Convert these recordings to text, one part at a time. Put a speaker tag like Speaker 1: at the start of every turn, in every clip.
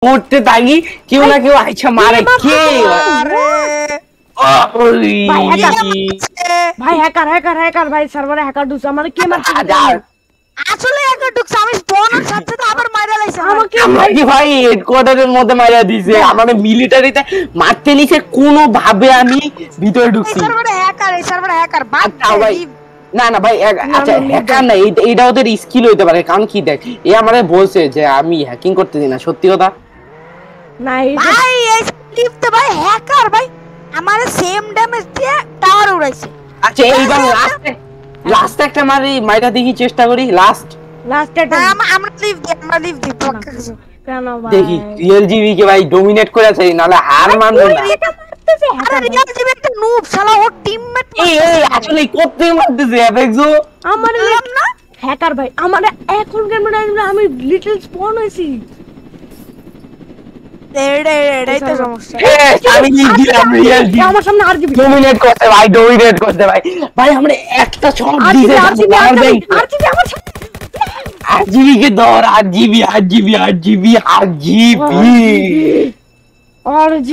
Speaker 1: করতে থাকি কেউ না কেউ আইছা মারে কে
Speaker 2: ভাই হ্যাকার হ্যাকার হ্যাকার ভাই সার্ভারে হ্যাকার ঢুকছে আমারে কে মারছে
Speaker 3: আসলে হ্যাকার ঢুকছে আমি স্পনের সাথে তো আবার মাইরা লাইছে
Speaker 1: আমাকে ভাই হেডকোয়ার্টারের মধ্যে মাইরা দিয়েছে আমারে মিলিটারিতে মারতে নিছে কোনো ভাবে আমি ভিতরে ঢুকছি
Speaker 3: এই সার্ভারে হ্যাকার বাদ
Speaker 1: ভাই না না ভাই আচ্ছা হ্যাকার না এটা ওদের স্কিল হইতে পারে কারণ কি দেখ এ আমারে বলছে যে আমি হ্যাকিং করতে দিই না সত্যি কথা
Speaker 2: না
Speaker 3: ভাই এই লিফট ভাই হ্যাকার ভাই আমারে সেম ড্যামেজ দিয়ে টাওয়ার উড়াইছে
Speaker 1: আচ্ছা এইবার লাস্ট একটা মাইরা দেখি চেষ্টা করি লাস্ট
Speaker 2: এটা
Speaker 3: আমরা লিফট দিই পক্কা কিছু
Speaker 2: কেন ভাই
Speaker 1: দেখি রিয়েল জিবি কে ভাই ডমিনেট করে আছে নালে হার মানবো না
Speaker 3: আরে রিয়েল জিবি একটা নুব শালা ওর টিমমেট
Speaker 1: এই আসলে করতে মারতেছে দেখছো
Speaker 2: আমার না হ্যাকার ভাই আমার এখন ক্যামেরা আমি লিটল স্পন হইছি
Speaker 3: এটাই তো সমস্যা
Speaker 1: আমি দিলাম রিয়েল জিবি
Speaker 2: আমার সামনে আরজিবি
Speaker 1: ডমিনেট করতে ভাই ভাই আমরা একটা শট দিতে
Speaker 2: আরজিবি আমার
Speaker 1: আরজিবি কে দর আরজিবি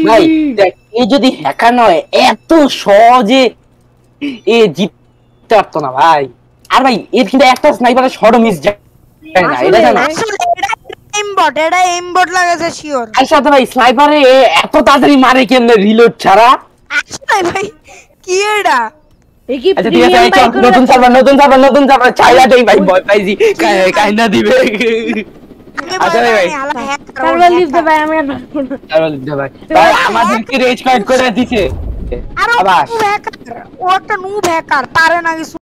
Speaker 1: ভাই দেখ এ যদি হ্যাকার নয় এত সহজে এ জিততে পারতো না ভাই আর ভাই এর কিন্তু একটা স্নাইপারের শটও মিস যায় না এটা জানো
Speaker 3: এটা এমবট লাগাছে শিওর
Speaker 1: আর সাথে ভাই স্নাইপারে এত তাড়াতাড়ি মারে কেমনে রিলোড ছাড়া
Speaker 3: আসলে ভাই কি এটা
Speaker 1: আচ্ছা ঠিক আছে নতুন সার্ভার চাইলা দেই ভাই ভয় পাইছি কাইনা দিবে আচ্ছা ভাই
Speaker 2: সার্ভার লিফট দে ভাই আমি আর
Speaker 1: সার্ভার লিফট দে ভাই আমাদেরকে রেজ কাট করে দিছে
Speaker 3: আবার ও একটা নুব হ্যাকার পারে না কিছু